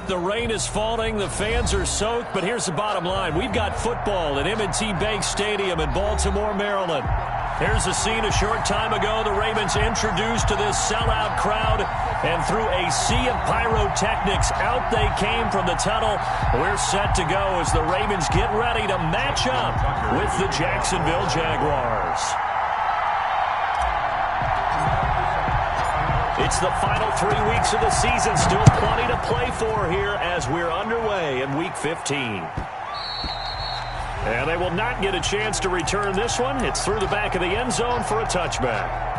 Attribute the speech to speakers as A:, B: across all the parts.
A: The rain is falling, the fans are soaked, but here's the bottom line. We've got football at M&T Bank Stadium in Baltimore, Maryland. Here's the scene a short time ago. The Ravens introduced to this sellout crowd, and through a sea of pyrotechnics, out they came from the tunnel. We're set to go as the Ravens get ready to match up with the Jacksonville Jaguars. It's the final 3 weeks of the season. Still plenty to play for here as we're underway in Week 15. And they will not get a chance to return this one. It's through the back of the end zone for a touchback.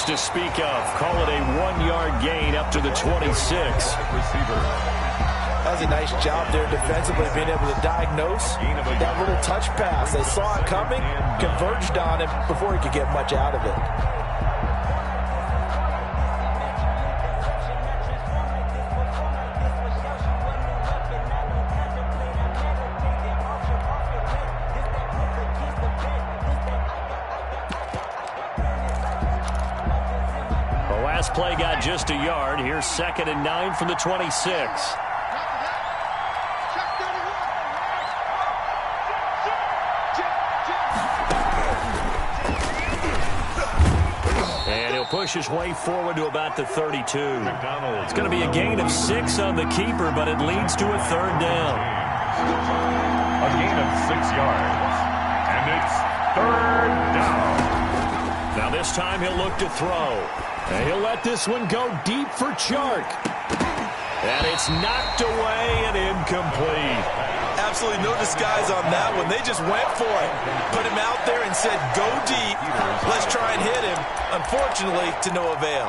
A: To speak of. Call it a 1-yard gain up to the 26.
B: That was a nice job there defensively, being able to diagnose that little touch pass. They saw it coming, converged on it before he could get much out of it.
A: Play got just a yard. Here's 2nd and 9 from the 26. And he'll push his way forward to about the 32. It's going to be a gain of 6 on the keeper, but it leads to a 3rd down.
C: A gain of 6 yards. And it's 3rd down.
A: Now this time he'll look to throw. And he'll let this one go deep for Chark. And it's knocked away and incomplete.
B: Absolutely no disguise on that one. They just went for it. Put him out there and said, go deep. Let's try and hit him. Unfortunately, to no avail.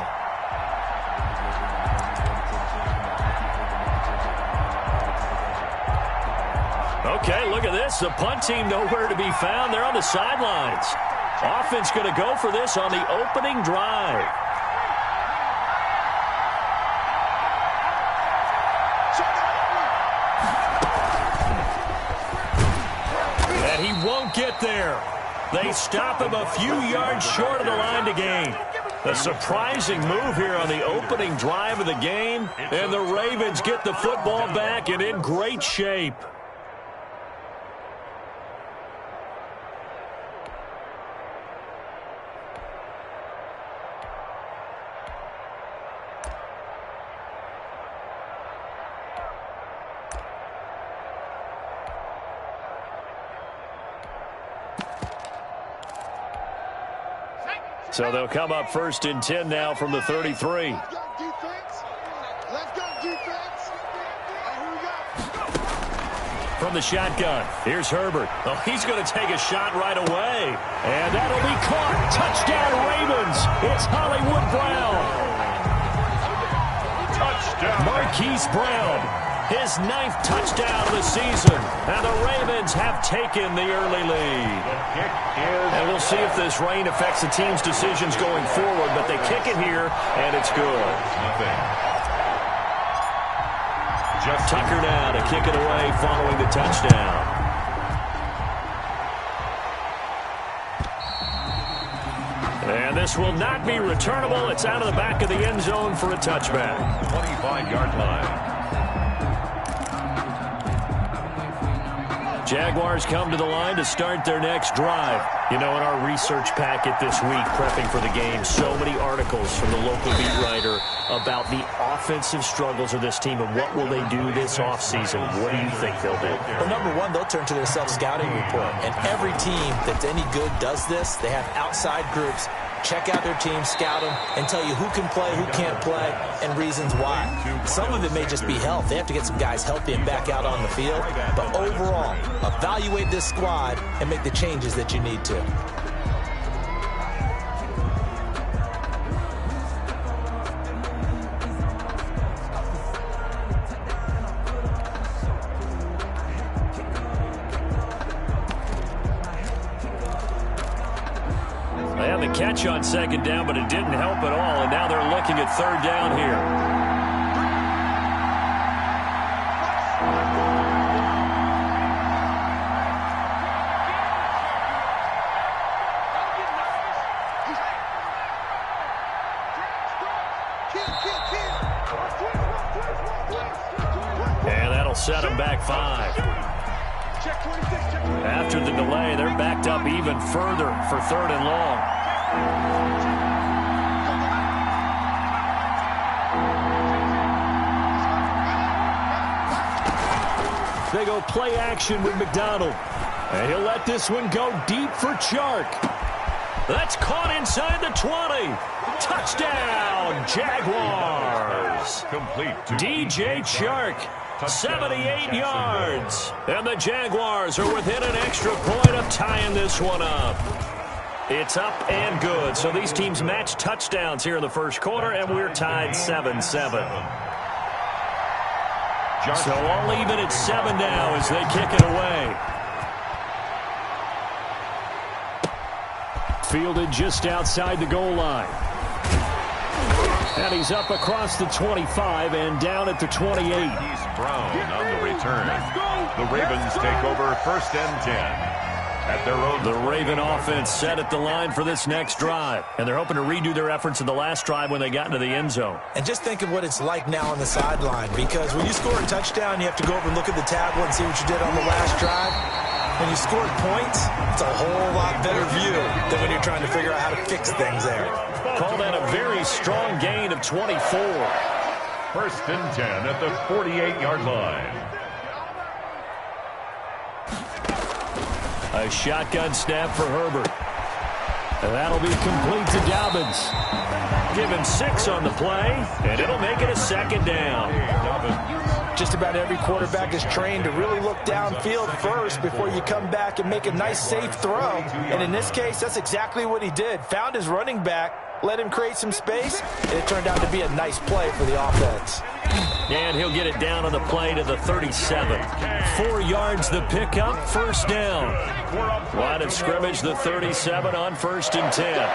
A: Okay, look at this. The punt team nowhere to be found. They're on the sidelines. Offense going to go for this on the opening drive. And he won't get there. They stop him a few yards short of the line to gain. A surprising move here on the opening drive of the game. And the Ravens get the football back and in great shape. So they'll come up 1st and 10 now from the 33. From the shotgun, here's Herbert. Oh, he's going to take a shot right away. And that'll be caught. Touchdown, Ravens. It's Hollywood Brown.
C: Touchdown.
A: Marquise Brown. His 9th touchdown of the season. And the Ravens have taken the early lead. And we'll see if this rain affects the team's decisions going forward, but they kick it here, and it's good. Tucker now to kick it away following the touchdown. And this will not be returnable. It's out of the back of the end zone for a touchback.
C: 25-yard line.
A: Jaguars come to the line to start their next drive. You know, in our research packet this week, prepping for the game, so many articles from the local beat writer about the offensive struggles of this team and what will they do this offseason. What do you think they'll do?
B: Well, number one, they'll turn to their self-scouting report. And every team that's any good does this. They have outside groups. Check out their team, scout them, and tell you who can play, who can't play, and reasons why. Some of it may just be health. They have to get some guys healthy and back out on the field. But overall, evaluate this squad and make the changes that you need to.
A: Had the catch on second down, but it didn't help at all, and now they're looking at third down here. And that'll set them back 5. After the delay, they're backed up even further for third and long. They go play action with McDonald. And he'll let this one go deep for Chark. That's caught inside the 20. Touchdown, Jaguars.
C: Complete to
A: DJ Chark. 78 yards. And the Jaguars are within an extra point of tying this one up. It's up and good. So these teams match touchdowns here in the first quarter, and we're tied 7-7. So all even at 7 now as they kick it away. Fielded just outside the goal line. And he's up across the 25 and down at the 28.
C: He's Brown on the return. The Ravens take over 1st and 10 at their own.
A: The Raven offense set at the line for this next drive. And they're hoping to redo their efforts in the last drive when they got into the end zone.
B: And just think of what it's like now on the sideline, because when you score a touchdown, you have to go over and look at the tablet and see what you did on the last drive. When you scored points, it's a whole lot better view than when you're trying to figure out how to fix things there.
A: Call that a very strong gain of 24.
C: 1st and 10 at the 48-yard line.
A: A shotgun snap for Herbert. And that'll be complete to Dobbins. Give him 6 on the play, and it'll make it a 2nd down.
B: Just about every quarterback is trained to really look downfield first before you come back and make a nice, safe throw. And in this case, that's exactly what he did. Found his running back, let him create some space, and it turned out to be a nice play for the offense.
A: And he'll get it down on the play to the 37. 4 yards the pickup, 1st down. Line of scrimmage, the 37 on 1st and 10.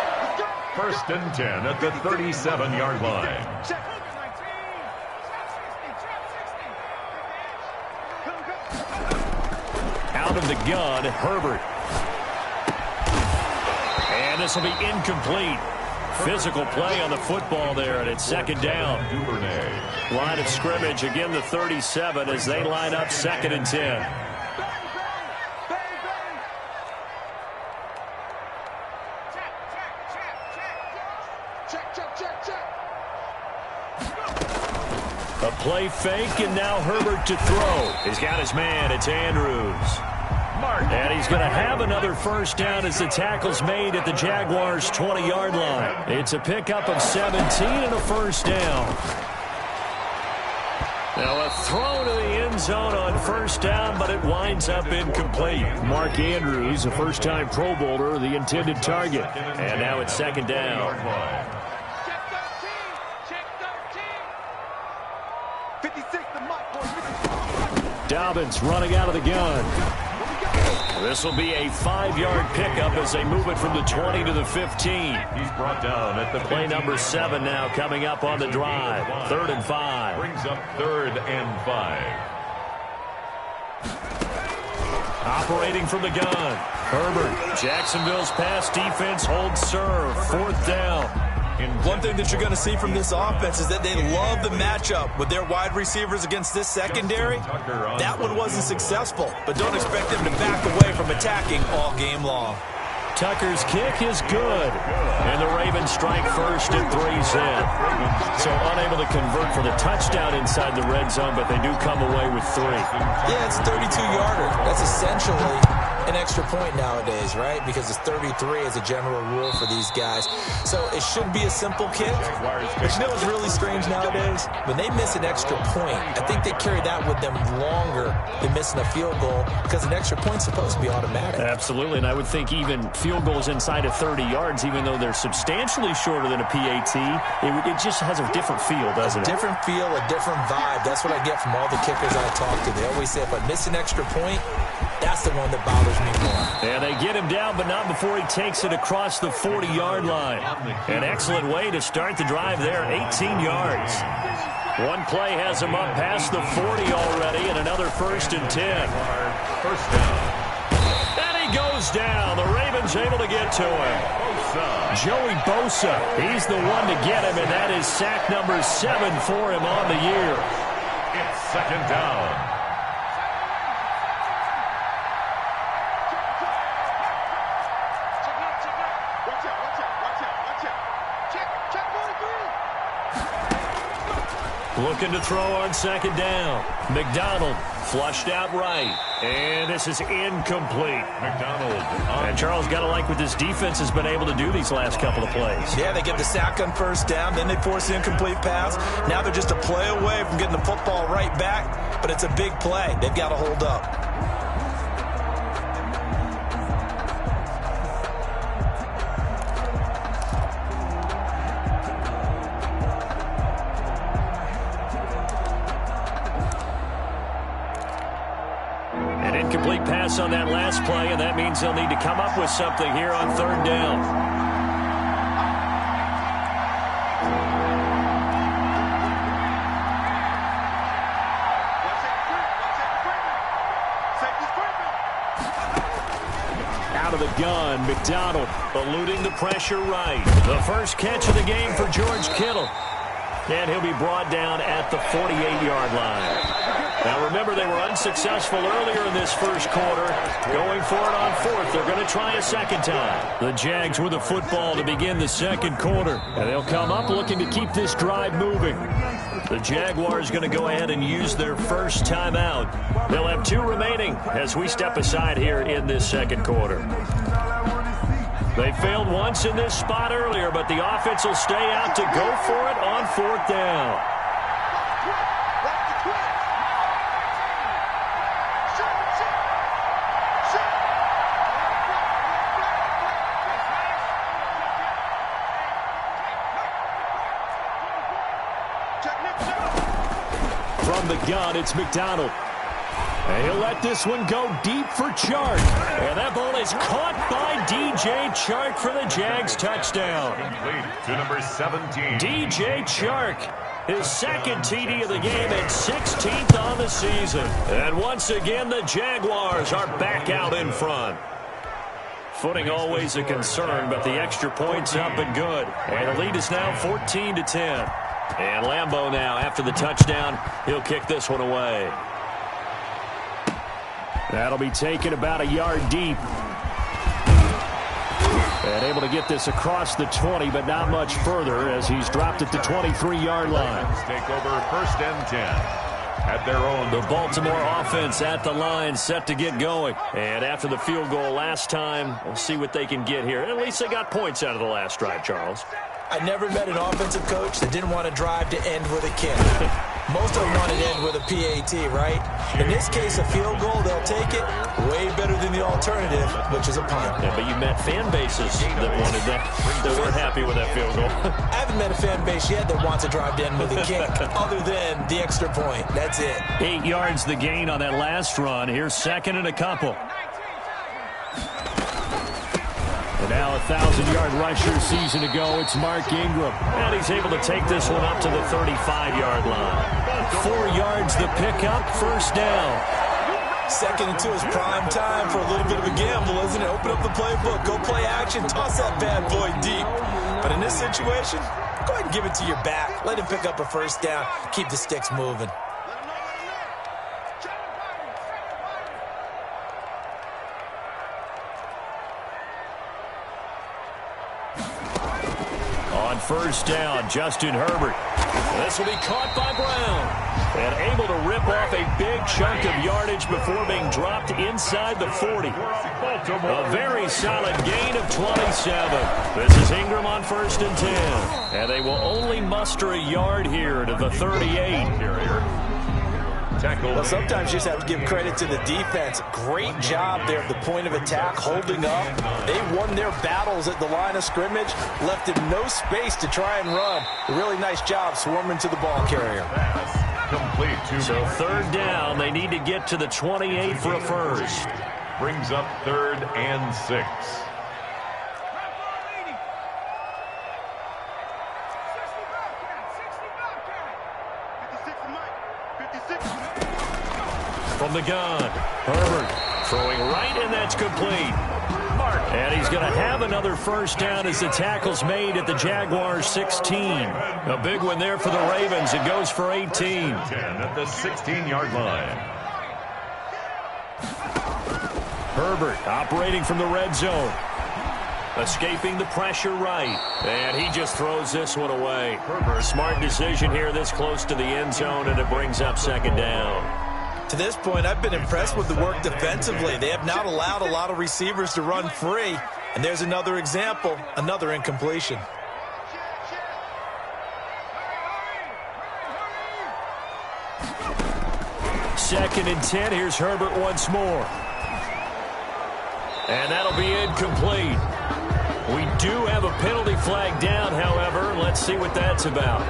C: 1st and 10 at the 37-yard line.
A: Out of the gun, Herbert. And this will be incomplete. Physical play on the football there, and it's 2nd down. Line of scrimmage, again the 37 as they line up 2nd and 10. A play fake, and now Herbert to throw. He's got his man. It's Andrews. And he's going to have another 1st down as the tackle's made at the Jaguars' 20-yard line. It's a pickup of 17 and a 1st down. Now a throw to the end zone on 1st down, but it winds up incomplete. Mark Andrews, a first-time Pro Bowler, the intended target. And now it's 2nd down. Dobbins running out of the gun. This will be a 5-yard pickup as they move it from the 20 to the 15.
C: He's brought down at the
A: play number 7 now coming up on the drive. 3rd and 5.
C: Brings up 3rd and 5.
A: Operating from the gun. Herbert. Jacksonville's pass defense holds serve. 4th down.
B: One thing that you're going to see from this offense is that they love the matchup with their wide receivers against this secondary. That one wasn't successful, but don't expect them to back away from attacking all game long.
A: Tucker's kick is good. And the Ravens strike first at 3's in. So unable to convert for the touchdown inside the red zone, but they do come away with 3.
B: Yeah, it's a 32-yarder. That's essentially an extra point nowadays, right? Because it's 33 as a general rule for these guys. So it should be a simple kick. But you know what's really strange nowadays? When they miss an extra point, I think they carry that with them longer than missing a field goal because an extra point's supposed to be automatic.
A: Absolutely, and I would think even field goals inside of 30 yards, even though they're substantially shorter than a PAT, it just has a different feel, doesn't it?
B: A different feel, a different vibe. That's what I get from all the kickers I talk to. They always say, if I miss an extra point, That's the one that bothers me more.
A: And they get him down, but not before he takes it across the 40-yard line. An excellent way to start the drive there, 18 yards. One play has him up past the 40 already, and another 1st and 10.
C: First down.
A: And he goes down. The Ravens able to get to him. Joey Bosa, he's the one to get him, and that is sack number 7 for him on the year.
C: It's 2nd down.
A: Looking to throw on 2nd down. McDonald flushed out right. And this is incomplete.
C: McDonald.
A: And Charles, got to like what this defense has been able to do these last couple of plays.
B: Yeah, they get the sack on 1st down, then they force the incomplete pass. Now they're just a play away from getting the football right back, but it's a big play. They've got to hold up.
A: Incomplete pass on that last play, and that means they'll need to come up with something here on 3rd down. Out of the gun, McDonald eluding the pressure right. The first catch of the game for George Kittle. And he'll be brought down at the 48-yard line. Now remember, they were unsuccessful earlier in this first quarter. Going for it on 4th. They're going to try a 2nd time. The Jags with the football to begin the 2nd quarter. And they'll come up looking to keep this drive moving. The Jaguars going to go ahead and use their first timeout. They'll have 2 remaining as we step aside here in this 2nd quarter. They failed once in this spot earlier, but the offense will stay out to go for it on 4th down. From the gun, it's McDonald. And he'll let this one go deep for Chark. And that ball is caught by D.J. Chark for the Jags touchdown.
C: Complete to number 17.
A: D.J. Chark, his 2nd TD of the game and 16th on the season. And once again, the Jaguars are back out in front. Footing always a concern, but the extra point's up and good. And the lead is now 14-10. And Lambeau now, after the touchdown, he'll kick this one away. That'll be taken about a yard deep. And able to get this across the 20, but not much further as he's dropped at the 23-yard line.
C: Take over 1st and 10 at their own.
A: The Baltimore offense at the line, set to get going. And after the field goal last time, we'll see what they can get here. At least they got points out of the last drive, Charles.
B: I never met an offensive coach that didn't want to drive to end with a kick. Most of them want to end with a PAT, right? In this case, a field goal, they'll take it. Way better than the alternative, which is a punt.
A: Yeah, but you met fan bases that wanted that weren't happy with that field goal.
B: I haven't met a fan base yet that wants to drive to end with a kick, other than the extra point. That's it.
A: 8 yards the gain on that last run. Here's 2nd and a couple. And now a 1,000-yard rusher season ago. It's Mark Ingram. And he's able to take this one up to the 35-yard line. 4 yards the pickup, 1st down.
B: 2nd and 2 is prime time for a little bit of a gamble, isn't it? Open up the playbook, go play action, toss that bad boy deep. But in this situation, go ahead and give it to your back. Let him pick up a 1st down. Keep the sticks moving.
A: On 1st down, Justin Herbert. This will be caught by Brown. And able to rip off a big chunk of yardage before being dropped inside the 40. A very solid gain of 27. This is Ingram on 1st and 10. And they will only muster a yard here to the 38.
B: Well, sometimes you just have to give credit to the defense. Great job there at the point of attack, holding up. They won their battles at the line of scrimmage, left him no space to try and run. A really nice job swarming to the ball carrier.
C: Incomplete.
A: So third down, they need to get to the 28 for a first.
C: Brings up 3rd and 6.
A: From the gun, Herbert throwing right, and that's complete. And he's going to have another first down as the tackle's made at the Jaguars' 16. A big one there for the Ravens. It goes for 18.
C: 10 at the 16-yard line.
A: Herbert operating from the red zone. Escaping the pressure right. And he just throws this one away. Smart decision here this close to the end zone, and it brings up second down.
B: To this point, I've been impressed with the work defensively. They have not allowed a lot of receivers to run free. And there's another example, another incompletion.
A: Second and 10. Here's Herbert once more. And that'll be incomplete. We do have a penalty flag down, however. Let's see what that's about.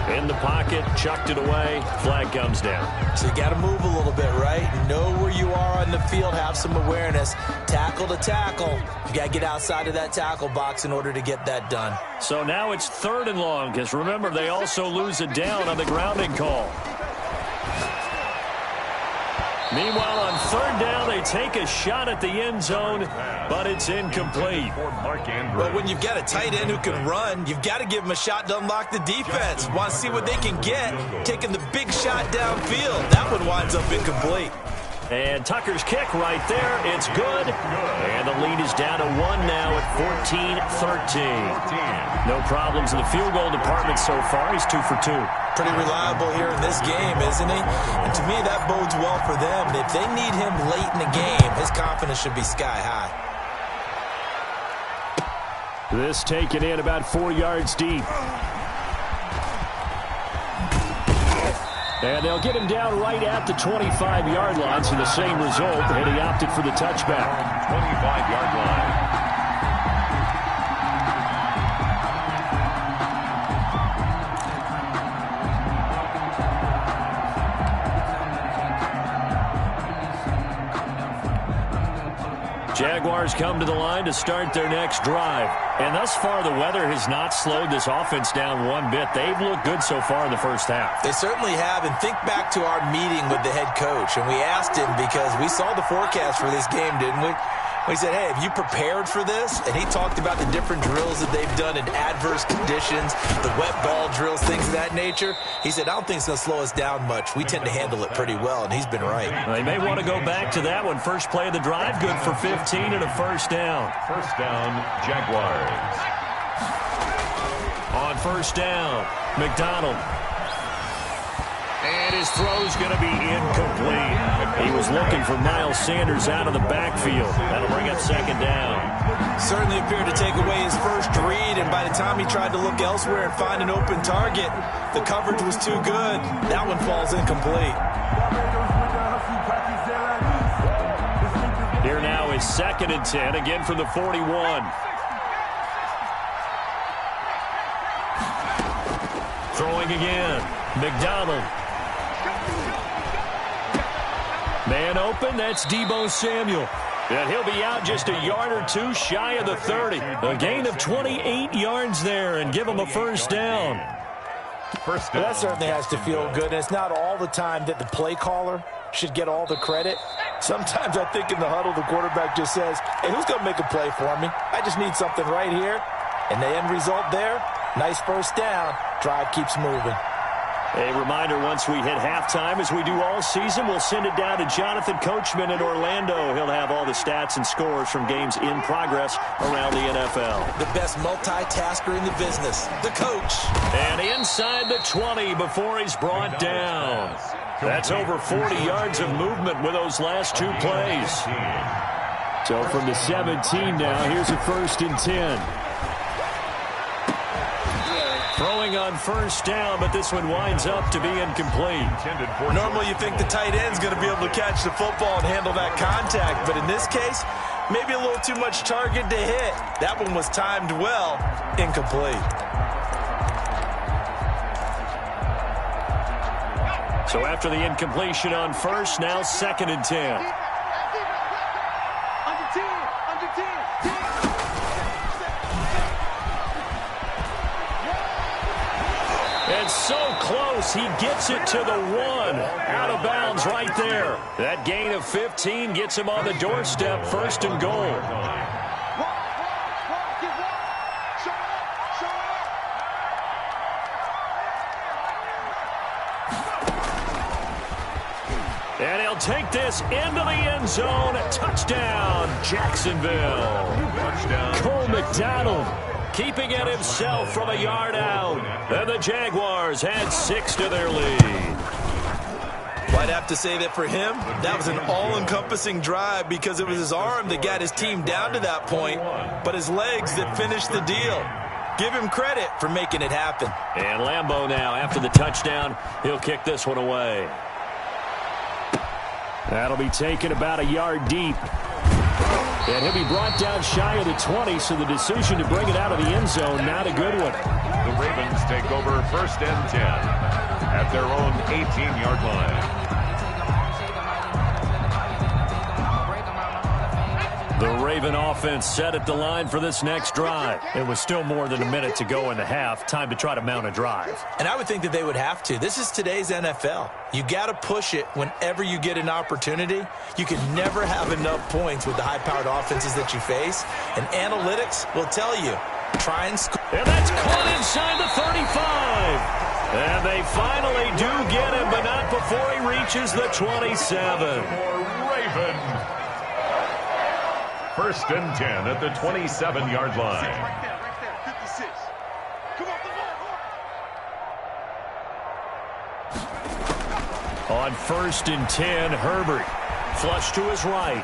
A: In the pocket, chucked it away, flag comes down.
B: So you got to move a little bit, right? Know where you are on the field, have some awareness. Tackle to tackle. You got to get outside of that tackle box in order to get that done.
A: So now it's 3rd and long, because remember, they also lose it down on the grounding call. Meanwhile, on 3rd down, they take a shot at the end zone, but it's incomplete.
B: But when you've got a tight end who can run, you've got to give him a shot to unlock the defense. Want to see what they can get, taking the big shot downfield. That one winds up incomplete.
A: And Tucker's kick right there. It's good. And the lead is down to 1 now at 14-13. No problems in the field goal department so far. He's 2 for 2.
B: Pretty reliable here in this game, isn't he? And to me, that bodes well for them. If they need him late in the game, his confidence should be sky high.
A: This taken in about 4 yards deep. And they'll get him down right at the 25-yard line, so the same result, and he opted for the touchback.
C: 25-yard line.
A: Jaguars come to the line to start their next drive. And thus far, the weather has not slowed this offense down one bit. They've looked good so far in the first half.
B: They certainly have. And think back to our meeting with the head coach. And we asked him, because we saw the forecast for this game, didn't we? We said, hey, have you prepared for this? And he talked about the different drills that they've done in adverse conditions, the wet ball drills, things of that nature. He said, I don't think it's going to slow us down much. We tend to handle it pretty well, and he's been right.
A: They may want to go back to that one. First play of the drive, good for 15 and a first down.
C: First down, Jaguars.
A: On first down, McDonald. And his throw's going to be incomplete. He was looking for Miles Sanders out of the backfield. That'll bring up second down.
B: Certainly appeared to take away his first read, and by the time he tried to look elsewhere and find an open target, the coverage was too good. That one falls incomplete.
A: Here now is 2nd and 10, again from the 41. Throwing again. McDonald. Man open, that's Deebo Samuel. And he'll be out just a yard or two shy of the 30. A gain of 28 yards there, and give him a first down.
B: First down. That certainly has to feel good. And it's not all the time that the play caller should get all the credit. Sometimes I think in the huddle, the quarterback just says, hey, who's going to make a play for me? I just need something right here. And the end result there, nice first down. Drive keeps moving.
A: A reminder, once we hit halftime, as we do all season, we'll send it down to Jonathan Coachman in Orlando. He'll have all the stats and scores from games in progress around the NFL.
B: The best multitasker in the business, the coach.
A: And inside the 20 before he's brought down. That's over 40 yards of movement with those last 2 plays. So from the 17 now, here's a 1st and 10. Throwing on first down, but this one winds up to be incomplete.
B: Normally you think the tight end's going to be able to catch the football and handle that contact, but in this case, maybe a little too much target to hit. That one was timed well, incomplete.
A: So after the incompletion on first, now 2nd and 10. And so close, he gets it to the 1. Out of bounds right there. That gain of 15 gets him on the doorstep, 1st and goal. And he'll take this into the end zone. Touchdown, Jacksonville.
C: Touchdown.
A: Cole McDonald keeping it himself from a yard out. And the Jaguars had 6 to their lead.
B: Well, I'd have to say that for him, that was an all-encompassing drive because it was his arm that got his team down to that point, but his legs that finished the deal. Give him credit for making it happen.
A: And Lambeau now, after the touchdown, he'll kick this one away. That'll be taken about a yard deep. And he'll be brought down shy of the 20, so the decision to bring it out of the end zone, not a good one.
C: The Ravens take over 1st and 10 at their own 18-yard line.
A: The Raven offense set at the line for this next drive. It was still more than a minute to go in the half. Time to try to mount a drive.
B: And I would think that they would have to. This is today's NFL. You got to push it whenever you get an opportunity. You can never have enough points with the high-powered offenses that you face. And analytics will tell you, try and score.
A: And that's caught inside the 35. And they finally do get him, but not before he reaches the 27.
C: Raven. 1st and 10 at the 27-yard line.
A: On 1st and 10, Herbert. Flush to his right.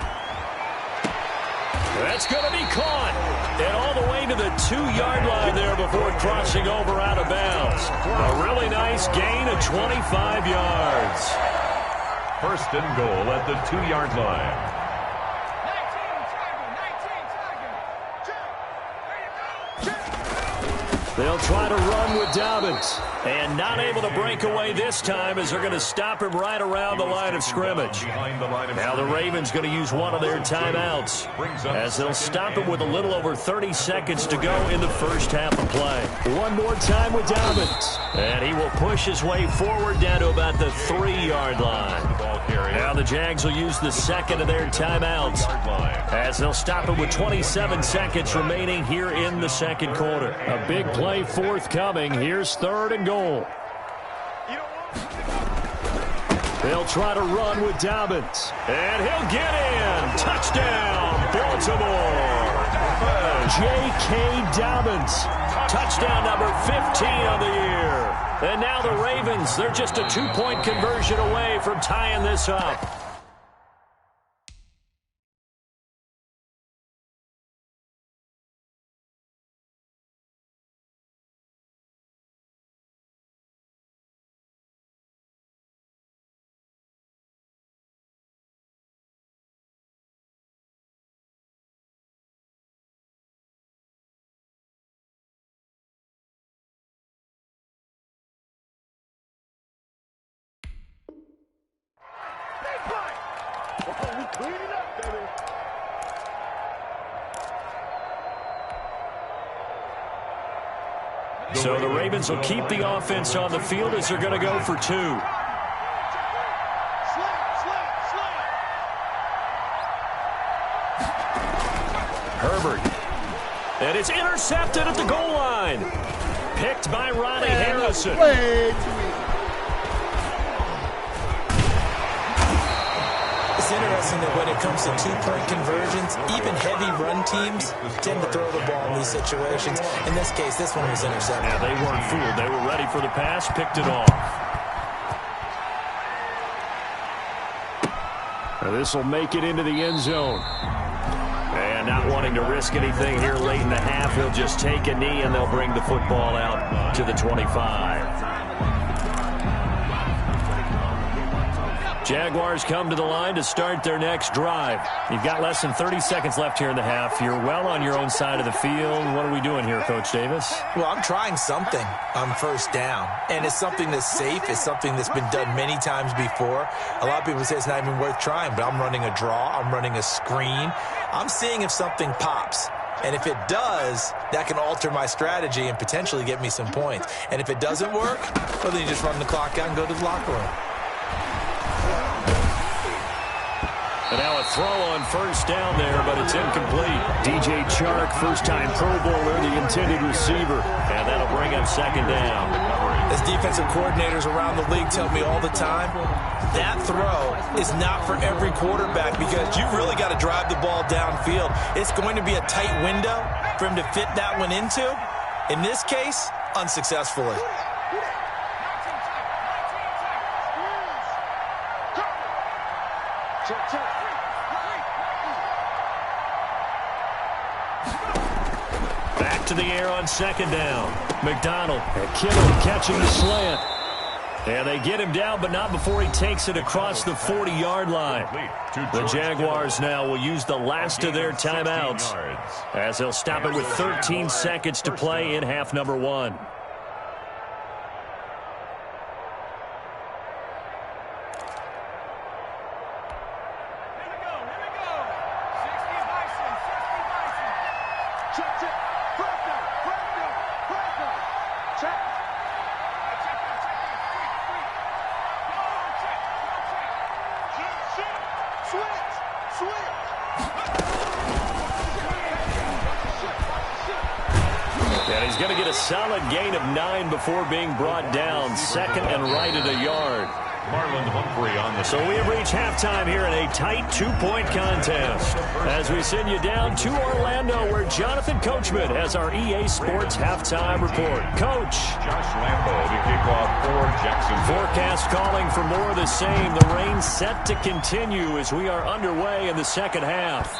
A: That's going to be caught. And all the way to the 2-yard line there before crossing over out of bounds. A really nice gain of 25 yards.
C: 1st and goal at the 2-yard line.
A: They'll try to run with Dobbins. And not able to break away this time as they're going to stop him right around the line of scrimmage. Now the Ravens going to use one of their timeouts as they'll stop him with a little over 30 seconds to go in the first half of play. One more time with Dobbins. And he will push his way forward down to about the 3-yard line. Now the Jags will use the second of their timeouts as they'll stop it with 27 seconds remaining here in the second quarter. A big play forthcoming. Here's 3rd and goal. They'll try to run with Dobbins. And he'll get in. Touchdown, Baltimore. J.K. Dobbins. Touchdown number 15 on the year. And now the Ravens, they're just a 2-point conversion away from tying this up. So the Ravens will keep the offense on the field as they're going to go for 2. Herbert. And it's intercepted at the goal line. Picked by Ronnie Harrison.
B: It's interesting that when it comes to 2-point conversions, even heavy run teams tend to throw the ball in these situations. In this case, this one was intercepted.
A: Yeah, they weren't fooled. They were ready for the pass, picked it off. Now this will make it into the end zone. And not wanting to risk anything here late in the half, he'll just take a knee and they'll bring the football out to the 25. Jaguars come to the line to start their next drive. You've got less than 30 seconds left here in the half. You're well on your own side of the field. What are we doing here, Coach Davis?
B: Well, I'm trying something on first down, and it's something that's safe. It's something that's been done many times before. A lot of people say it's not even worth trying, but I'm running a draw. I'm running a screen. I'm seeing if something pops. And if it does, that can alter my strategy and potentially get me some points. And if it doesn't work, well, then you just run the clock out and go to the locker room.
A: And now a throw on first down there, but it's incomplete. DJ Chark, first-time Pro Bowler, the intended receiver. And that'll bring up second down.
B: As defensive coordinators around the league tell me all the time, that throw is not for every quarterback because you really got to drive the ball downfield. It's going to be a tight window for him to fit that one into. In this case, unsuccessfully.
A: Back to the air on second down. McDonald and Kittle catching the slant. And they get him down, but not before he takes it across the 40-yard line. The Jaguars now will use the last of their timeouts as they'll stop it with 13 seconds to play in half number one. And he's going to get a solid gain of 9 before being brought down. Second and right at a yard.
C: Marlon Humphrey on the.
A: So we have reached halftime here in a tight 2-point contest. As we send you down to Orlando, where Jonathan Coachman has our EA Sports halftime report. Coach.
C: Josh Lambo to kick off for Jacksonville.
A: Forecast calling for more of the same. The rain set to continue as we are underway in the second half.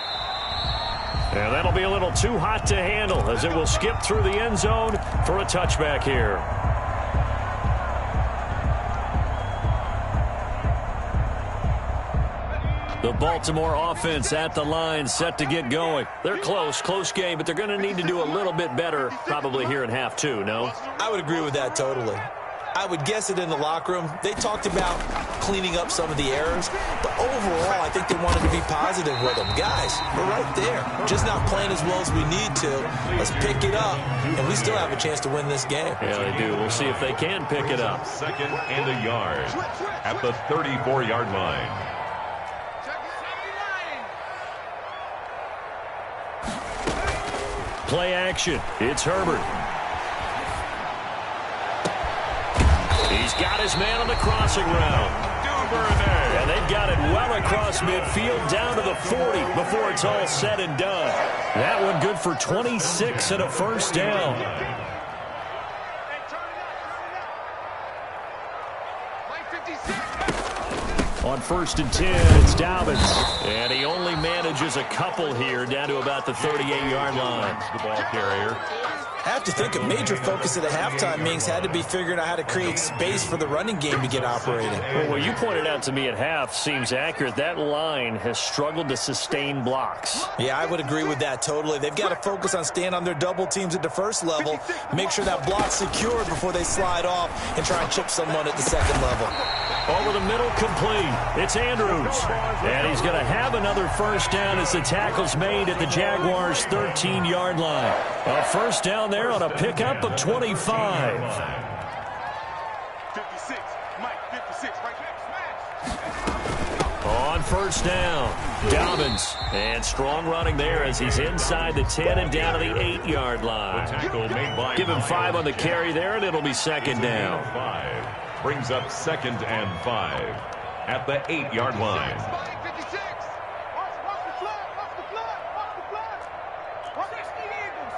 A: And that'll be a little too hot to handle as it will skip through the end zone for a touchback here. The Baltimore offense at the line, set to get going. They're close game, but they're going to need to do a little bit better probably here in half two, no?
B: I would agree with that totally. I would guess it in the locker room. They talked about cleaning up some of the errors, but overall, I think they wanted to be positive with them. Guys, we're right there. Just not playing as well as we need to. Let's pick it up, and we still have a chance to win this game.
A: Yeah, they do. We'll see if they can pick it up.
C: Second and a yard at the 34-yard line.
A: Play action. It's Herbert. He's got his man on the crossing route. And they've got it well across midfield down to the 40 before it's all said and done. That one good for 26 and a first down. On 1st and 10, it's Dobbins. And he only manages a couple here down to about the 38-yard line.
C: The ball carrier.
B: I have to think a major focus of the halftime meetings had to be figuring out how to create space for the running game to get operating.
A: Well, what you pointed out to me at half seems accurate. That line has struggled to sustain blocks.
B: Yeah, I would agree with that totally. They've got to focus on staying on their double teams at the first level, make sure that block's secured before they slide off and try and chip someone at the second level.
A: Over the middle, complete. It's Andrews. And he's going to have another first down as the tackle's made at the Jaguars' 13-yard line. A first down there on a pickup of 25.
D: 56. Mike, 56. Right there.
A: On first down, Dobbins. And strong running there as he's inside the 10 and down to the 8-yard line.
C: Tackle made by
A: Give him 5 on the carry there, and it'll be second down.
C: 5 brings up 2nd and 5 at the 8-yard line.
D: Mike, 56. Watch the flood. Watch the flood. Watch the flood. 60 Eagle.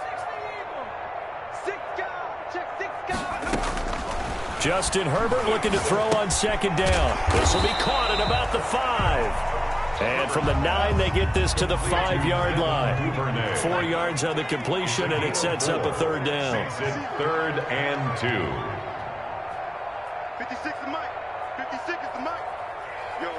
D: 6 guys. Check 6 guys.
A: Justin Herbert looking to throw on second down. This will be caught at about the 5. And from the 9, they get this to the 5-yard line. 4 yards on the completion, and it sets up a third down.
C: 3rd and 2.
D: 56 is Mike. 56 is the Mike. Yo,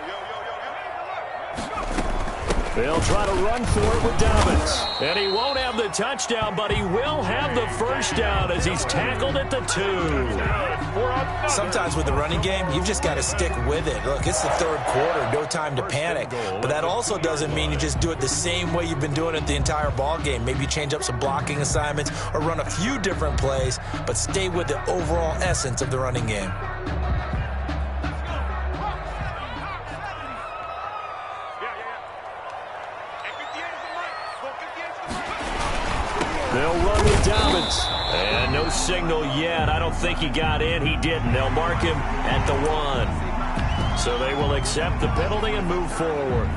A: They'll try to run for it with Dobbins. And he won't have the touchdown, but he will have the first down as he's tackled at the 2.
B: Sometimes with the running game, you've just got to stick with it. Look, it's the third quarter, no time to panic. But that also doesn't mean you just do it the same way you've been doing it the entire ball game. Maybe change up some blocking assignments or run a few different plays, but stay with the overall essence of the running game.
A: They'll run with Dobbins. And no signal yet. I don't think he got in. He didn't. They'll mark him at the 1. So they will accept the penalty and move forward.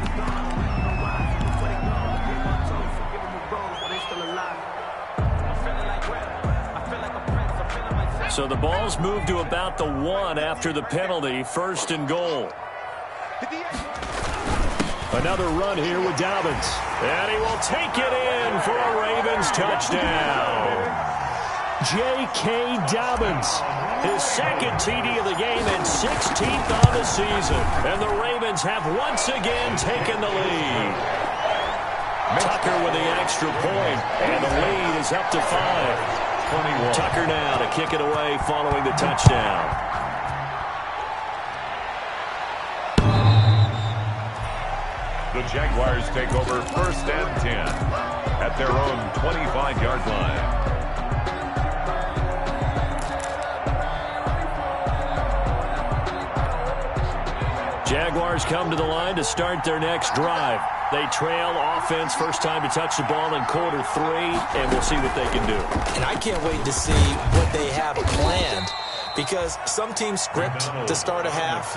A: So the ball's moved to about the 1 after the penalty. 1st and goal. Another run here with Dobbins. And he will take it in for a Ravens touchdown. J.K. Dobbins, his second TD of the game and 16th on the season. And the Ravens have once again taken the lead. Tucker with the extra point, and the lead is up to 5. Tucker now to kick it away following the touchdown.
C: The Jaguars take over 1st and 10 at their own 25-yard line.
A: Jaguars come to the line to start their next drive. They trail offense, first time to touch the ball in quarter 3, and we'll see what they can do.
B: And I can't wait to see what they have planned, because some teams script to start a half.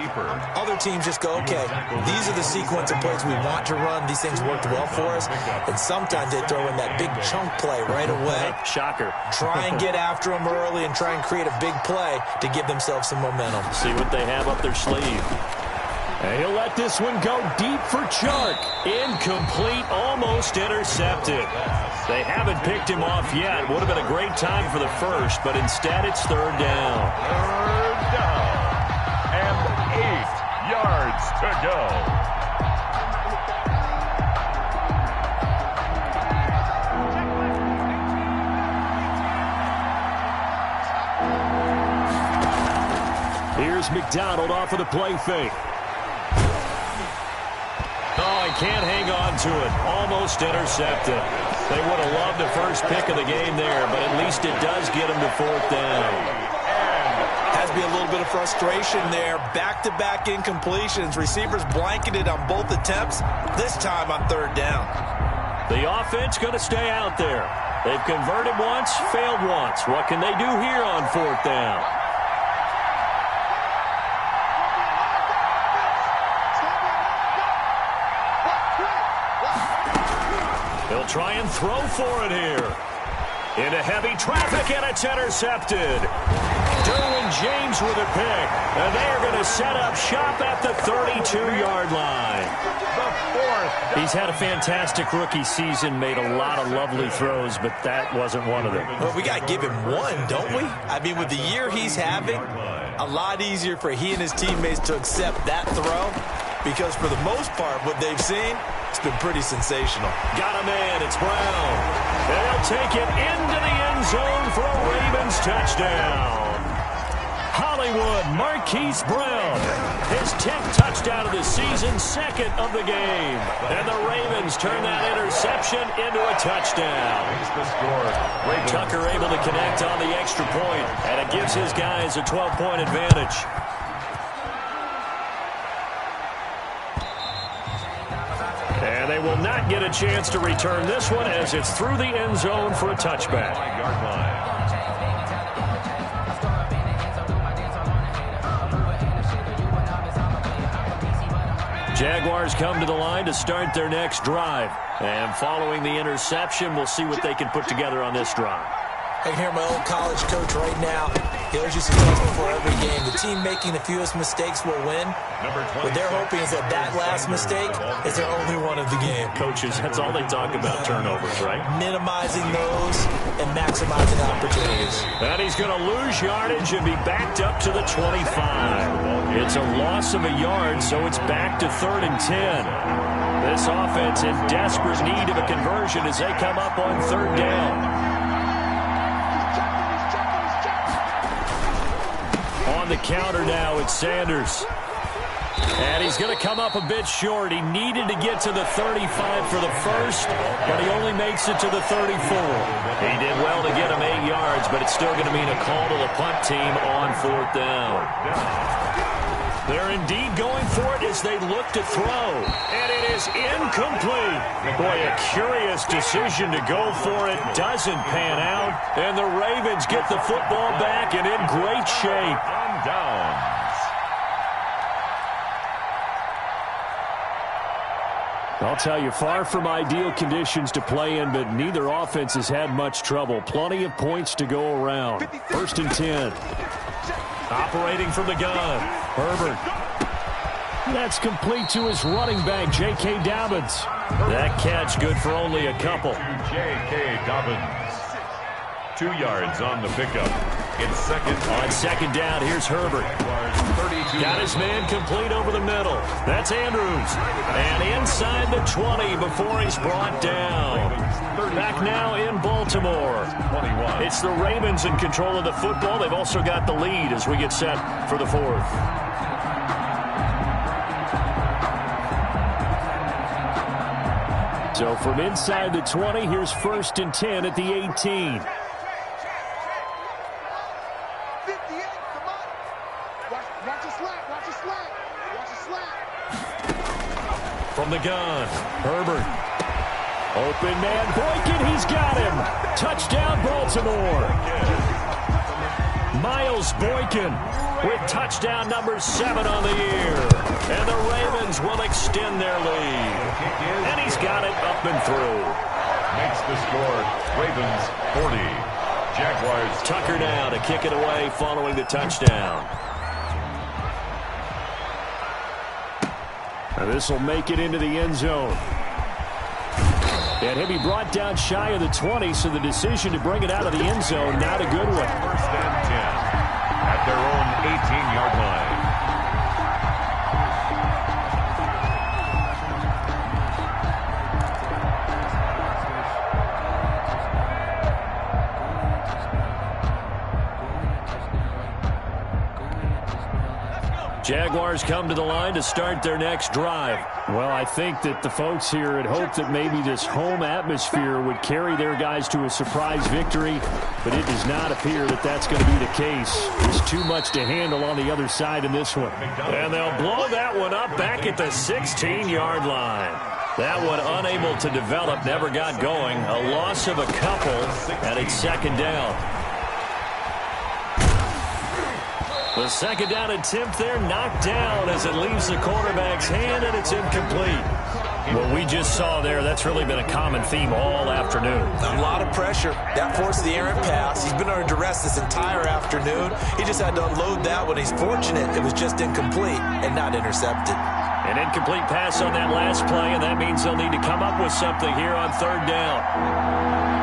B: Other teams just go, okay, these are the sequence of plays we want to run. These things worked well for us. And sometimes they throw in that big chunk play right away.
A: Shocker.
B: Try and get after them early and try and create a big play to give themselves some momentum.
A: See what they have up their sleeve. And he'll let this one go deep for Chark. Incomplete, almost intercepted. They haven't picked him off yet. Would have been a great time for the first, but instead it's 3rd down.
C: 3rd down. And 8 yards to go.
A: Here's McDonald off of the play fake. Oh, he can't hang on to it. Almost intercepted. They would have loved the first pick of the game there, but at least it does get them to 4th down.
B: Has to be a little bit of frustration there. Back-to-back incompletions. Receivers blanketed on both attempts, this time on 3rd down.
A: The offense going to stay out there. They've converted once, failed once. What can they do here on 4th down? They'll try and throw for it here. Into heavy traffic, and it's intercepted. Derwin James with a pick. And they are going to set up shop at the 32-yard line. He's had a fantastic rookie season, made a lot of lovely throws, but that wasn't one of them.
B: Well, we got to give him one, don't we? I mean, with the year he's having, a lot easier for he and his teammates to accept that throw, because for the most part, what they've seen, it's been pretty sensational.
A: Got a man, it's Brown. And he'll take it into the end zone for a Ravens touchdown. Hollywood Marquise Brown, his 10th touchdown of the season, 2nd of the game. And the Ravens turn that interception into a touchdown. Tucker able to connect on the extra point, and it gives his guys a 12-point advantage. And they will not get a chance to return this one as it's through the end zone for a touchback. Jaguars come to the line to start their next drive. And following the interception, we'll see what they can put together on this drive.
B: I can hear my old college coach right now. He always used to tell us before every game, the team making the fewest mistakes will win. What they're hoping is that that last mistake is their only one of the game.
A: Coaches, that's all they talk about, turnovers, right?
B: Minimizing those and maximizing opportunities.
A: And he's going to lose yardage and be backed up to the 25. It's a loss of a yard, so it's back to 3rd and 10. This offense in desperate need of a conversion as they come up on third down. On the counter now, it's Sanders. And he's going to come up a bit short. He needed to get to the 35 for the first, but he only makes it to the 34. He did well to get him 8 yards, but it's still going to mean a call to the punt team on fourth down. They're indeed going for it as they look to throw. And it is incomplete. Boy, a curious decision to go for it. Doesn't pan out. And the Ravens get the football back and in great shape.
C: On downs.
A: I'll tell you, far from ideal conditions to play in, but neither offense has had much trouble. Plenty of points to go around. First and 10. Operating from the gun, Herbert. That's complete to his running back, J.K. Dobbins. That catch good for only a couple.
C: J.K. Dobbins. 2 yards on the pickup. It's second.
A: On second down, here's Herbert. Got his man complete over the middle. That's Andrews. And inside the 20 before he's brought down. Back now in Baltimore. It's the Ravens in control of the football. They've also got the lead as we get set for the fourth. So from inside the 20, here's first and 10 at the 18. From the gun, Herbert. Open man, Boykin, he's got him. Touchdown, Baltimore. Miles Boykin with touchdown number 7 on the year. And the Ravens will extend their lead. And he's got it up and through.
C: Makes the score, Ravens 40. Jaguars.
A: Tucker now to kick it away following the touchdown. This will make it into the end zone. And he'll be brought down shy of the 20, so the decision to bring it out of the end zone, not a good one.
C: First and 10 at their own 18-yard line.
A: Jaguars come to the line to start their next drive. Well, I think that the folks here had hoped that maybe this home atmosphere would carry their guys to a surprise victory, but it does not appear that that's going to be the case. There's too much to handle on the other side in this one. And they'll blow that one up back at the 16-yard line. That one unable to develop, never got going. A loss of a couple, and it's second down. The second down attempt there knocked down as it leaves the quarterback's hand, and it's incomplete. What we just saw there, that's really been a common theme all afternoon.
B: A lot of pressure. That forced the errant pass. He's been under duress this entire afternoon. He just had to unload that one. He's fortunate it was just incomplete and not intercepted.
A: An incomplete pass on that last play, and that means they'll need to come up with something here on third down.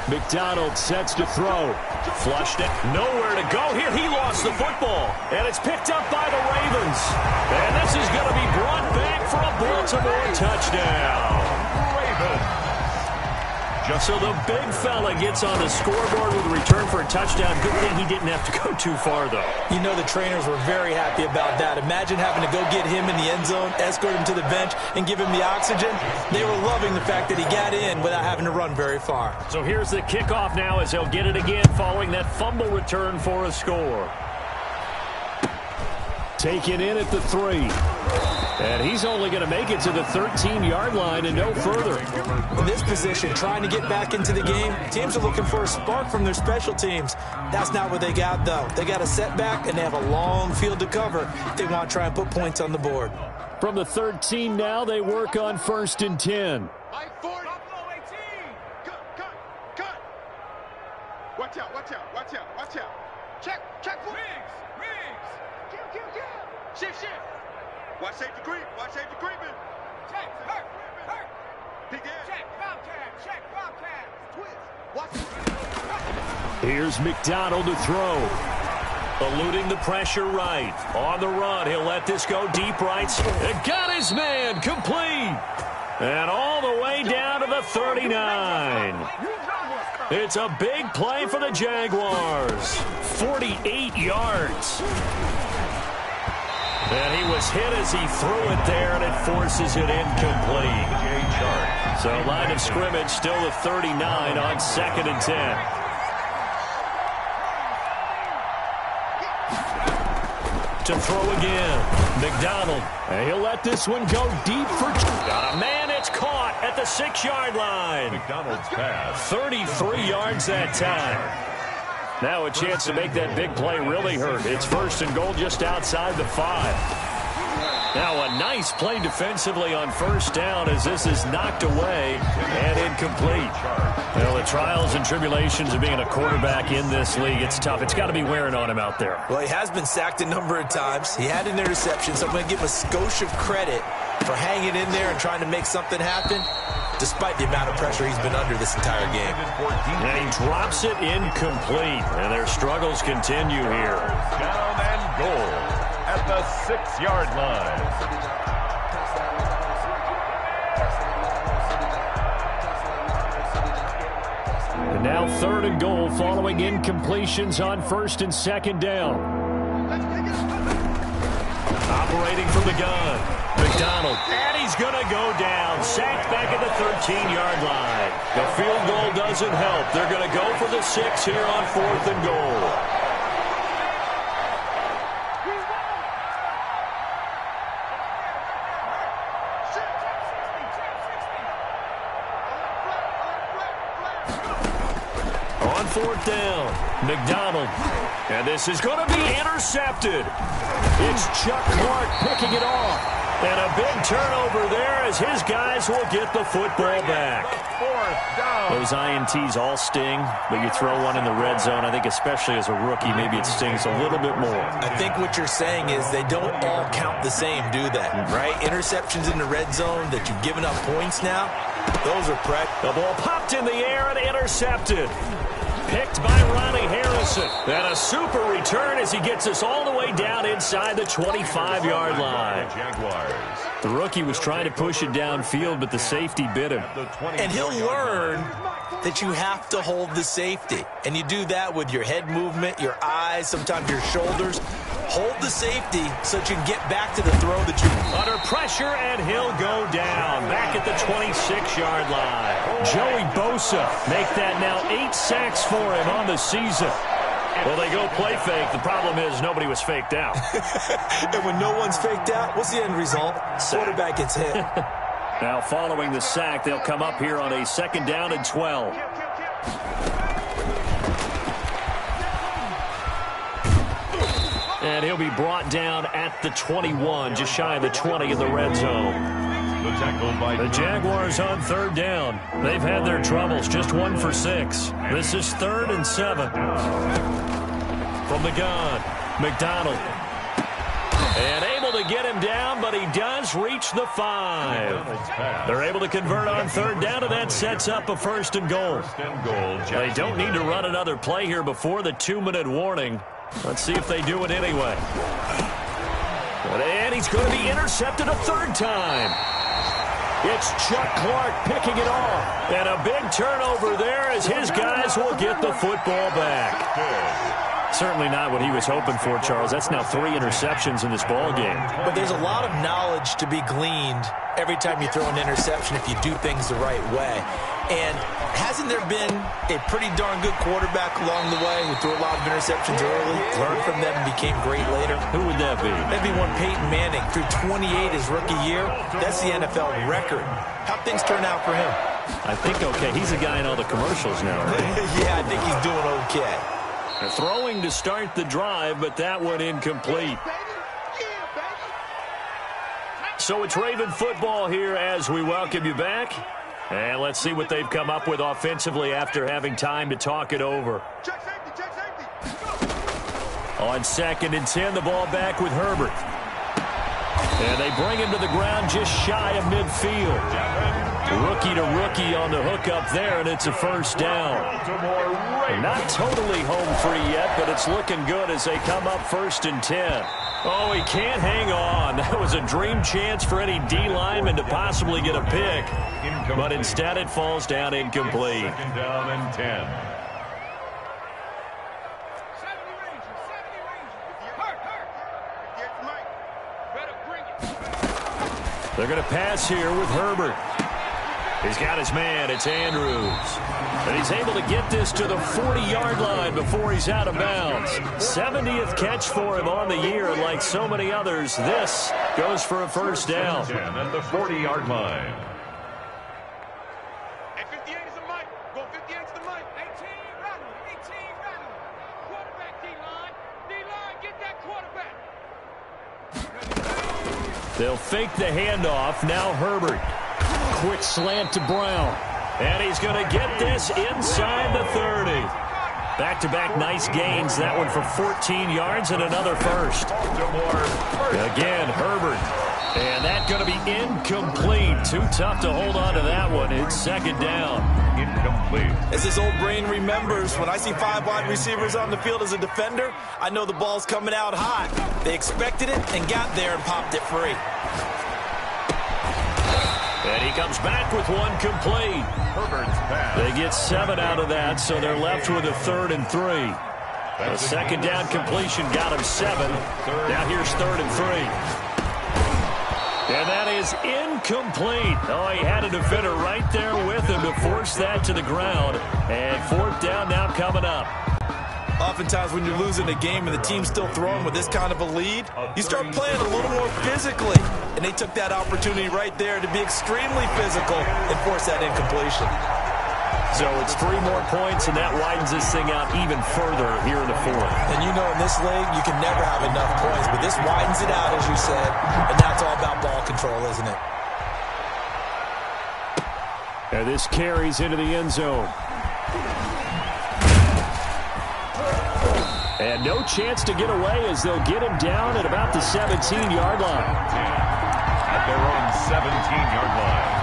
A: McDonald sets to throw. Flushed it. Nowhere to go here. He lost the football. And it's picked up by the Ravens. And this is going to be brought back for a Baltimore touchdown.
C: Ravens.
A: So the big fella gets on the scoreboard with a return for a touchdown. Good thing he didn't have to go too far, though.
B: You know the trainers were very happy about that. Imagine having to go get him in the end zone, escort him to the bench, and give him the oxygen. They were loving the fact that he got in without having to run very far.
A: So here's the kickoff now as they'll get it again following that fumble return for a score. Taken in at the 3. And he's only going to make it to the 13-yard line and no further.
B: In this position, trying to get back into the game, teams are looking for a spark from their special teams. That's not what they got, though. They got a setback, and they have a long field to cover if they want to try and put points on the board.
A: From the 13 now, they work on first and 10.
D: Watch out, watch out, watch out, watch out. Check, Riggs. Shift. Watch safety creep. Watch safety creeping. Check. Hurt. Pick that. Check. Bobcat. Twist. Watch it.
A: Here's McDonald to throw. Eluding the pressure right. On the run, he'll let this go deep right. And got his man complete. And all the way down to the 39. It's a big play for the Jaguars. 48 yards. And he was hit as he threw it there, and it forces it incomplete. So line of scrimmage still the 39 on 2nd and 10. To throw again. McDonald. And he'll let this one go deep for... Got a man, it's caught at the 6-yard line.
C: McDonald's pass.
A: 33 yards that time. Now a chance to make that big play really hurt. It's 1st and goal just outside the 5. Now a nice play defensively on 1st down as this is knocked away and incomplete. Well, the trials and tribulations of being a quarterback in this league, it's tough. It's got to be wearing on him out there.
B: Well, he has been sacked a number of times. He had an interception, so I'm going to give him a skosh of credit for hanging in there and trying to make something happen, despite the amount of pressure he's been under this entire game.
A: And he drops it incomplete, and their struggles continue here.
C: Down and goal at the 6-yard line.
A: And now 3rd and goal following incompletions on 1st and 2nd down. Operating from the gun. McDonald. And he's going to go down. Sacked back at the 13-yard line. The field goal doesn't help. They're going to go for the 6 here on 4th and goal. On 4th down, McDonald. And this is going to be intercepted. It's Chuck Clark picking it off. And a big turnover there as his guys will get the football back.
C: 4th down.
A: Those INTs all sting, but you throw one in the red zone, I think especially as a rookie, maybe it stings a little bit more.
B: I think what you're saying is they don't all count the same, do they? Right? Interceptions in the red zone that you've given up points now, those are
A: The ball popped in the air and intercepted. Picked by Ronnie Harrison. And a super return as he gets us all the way down inside the 25-yard line.
C: Jaguars.
A: The rookie was trying to push it downfield, but the safety bit him.
B: And he'll learn that you have to hold the safety. And you do that with your head movement, your eyes, sometimes your shoulders. Hold the safety so that you can get back to the throw that you...
A: Under pressure, and he'll go down. Back at the 26-yard line. Joey Bosa make that now 8 sacks for him on the season. Well, they go play fake. The problem is nobody was faked out.
B: And when no one's faked out, what's the end result? Quarterback gets hit.
A: Now, following the sack, they'll come up here on a 2nd down and 12. And he'll be brought down at the 21, just shy of the 20 in the red zone. The Jaguars on 3rd down. They've had their troubles, just 1 for 6. This is 3rd and 7. From the gun, McDonald. And able to get him down, but he does reach the 5. They're able to convert on 3rd down, and that sets up a 1st and goal. They don't need to run another play here before the 2-minute warning. Let's see if they do it anyway. And he's going to be intercepted a 3rd time. It's Chuck Clark picking it off. And a big turnover there as his guys will get the football back. Certainly not what he was hoping for, Charles. That's now 3 interceptions in this ball game.
B: But there's a lot of knowledge to be gleaned every time you throw an interception if you do things the right way. And hasn't there been a pretty darn good quarterback along the way who threw a lot of interceptions early, learned from them, and became great later?
A: Who would that be?
B: That'd be one Peyton Manning. Threw 28 his rookie year. That's the NFL record. How'd things turn out for him?
A: I think okay. He's a guy in all the commercials now, right?
B: Yeah, I think he's doing okay.
A: They're throwing to start the drive, but that one incomplete. So it's Raven football here as we welcome you back. And let's see what they've come up with offensively after having time to talk it over.
D: Check safety.
A: On 2nd and 10, the ball back with Herbert. And they bring him to the ground just shy of midfield. Rookie to rookie on the hook up there, and it's a first down. Not totally home free yet, but it's looking good as they come up 1st and 10. Oh, he can't hang on. That was a dream chance for any D lineman to possibly get a pick. But instead it falls down incomplete.
C: 2nd down and 10.
A: They're going to pass here with Herbert. He's got his man. It's Andrews. And he's able to get this to the 40-yard line before he's out of bounds. 70th catch for him on the year. And like so many others, this goes for a first down.
C: 10 at the 40-yard line.
D: Hey, 58 is the mic. Go 58 is the mic. 18, rattle. 18, rattle. Quarterback, D-line. D-line, get that quarterback.
A: They'll fake the handoff. Now Herbert. Quick slant to Brown. And he's going to get this inside the 30. Back-to-back nice gains. That one for 14 yards and another first. Again, Herbert. And that's going to be incomplete. Too tough to hold on to that one. It's 2nd down.
C: Incomplete.
B: As his old brain remembers, when I see 5 wide receivers on the field as a defender, I know the ball's coming out hot. They expected it and got there and popped it free.
A: And he comes back with one complete.
C: Herbert's pass.
A: They get 7 out of that, so they're left with a 3rd and 3. A 2nd down completion got him 7. Now here's 3rd and 3. And that is incomplete. Oh, he had a defender right there with him to force that to the ground. And 4th down now coming up.
B: Oftentimes when you're losing a game and the team's still throwing with this kind of a lead, you start playing a little more physically. And they took that opportunity right there to be extremely physical and force that incompletion.
A: So it's 3 more points, and that widens this thing out even further here in the 4th.
B: And you know in this league, you can never have enough points, but this widens it out, as you said, and now it's all about ball control, isn't it?
A: And this carries into the end zone. And no chance to get away as they'll get him down at about the 17-yard line.
C: At their own 17-yard line.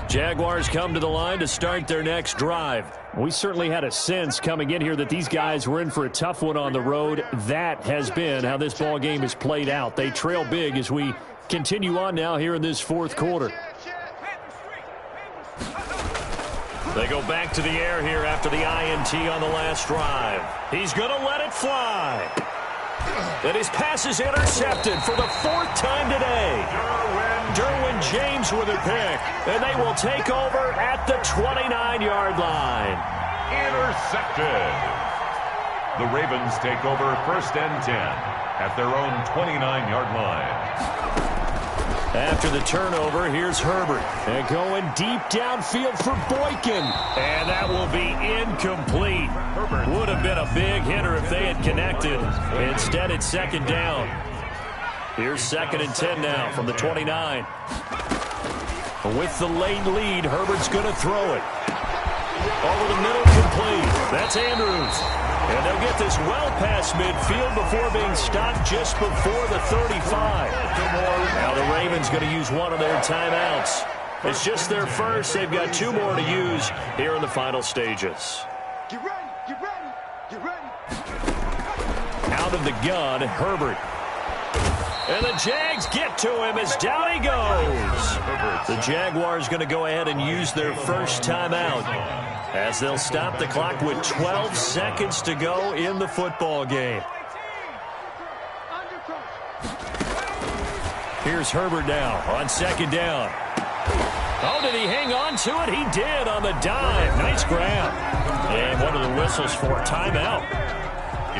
A: Jaguars come to the line to start their next drive. We certainly had a sense coming in here that these guys were in for a tough one on the road. That has been how this ball game has played out. They trail big as we continue on now here in this 4th quarter. They go back to the air here after the INT on the last drive. He's going to let it fly. And his pass is intercepted for the 4th time today. Derwin James with a pick. And they will take over at the 29-yard line.
C: Intercepted. The Ravens take over 1st and 10 at their own 29-yard line.
A: After the turnover, here's Herbert. And going deep downfield for Boykin. And that will be incomplete. Herbert would have been a big hitter if they had connected. Instead, it's 2nd down. Here's 2nd and 10 now from the 29. With the late lead, Herbert's going to throw it. Over the middle, complete. That's Andrews. And they'll get this well past midfield before being stopped just before the 35. Now the Ravens going to use one of their timeouts. It's just their first. They've got 2 more to use here in the final stages.
D: Get ready, get ready, get ready.
A: Out of the gun, Herbert. And the Jags get to him as down he goes. The Jaguars going to go ahead and use their first timeout as they'll stop the clock with 12 seconds to go in the football game. Here's Herbert now on 2nd down. Oh, did he hang on to it? He did on the dime. Nice grab. And one of the whistles for a timeout.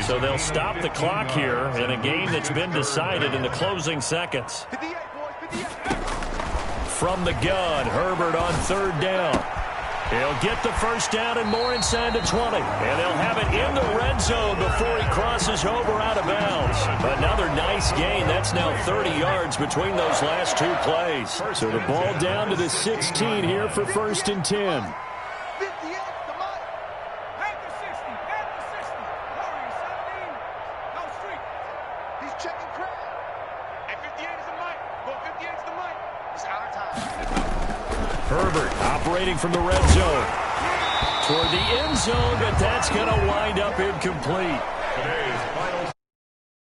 A: So they'll stop the clock here in a game that's been decided in the closing seconds. From the gun, Herbert on 3rd down. He'll get the first down and more inside the 20. And they'll have it in the red zone before he crosses over out of bounds. Another nice gain. That's now 30 yards between those last two plays. So the ball down to the 16 here for 1st and 10.
D: 58 to Mike. Back to 60. Back to 60. Warriors 17. No street. He's checking Craig. At 58 is the Mike. Go 58 is the Mike. It's our time.
A: Herbert operating from the red zone. Toward the end zone, but that's going to wind up incomplete.
C: Today's final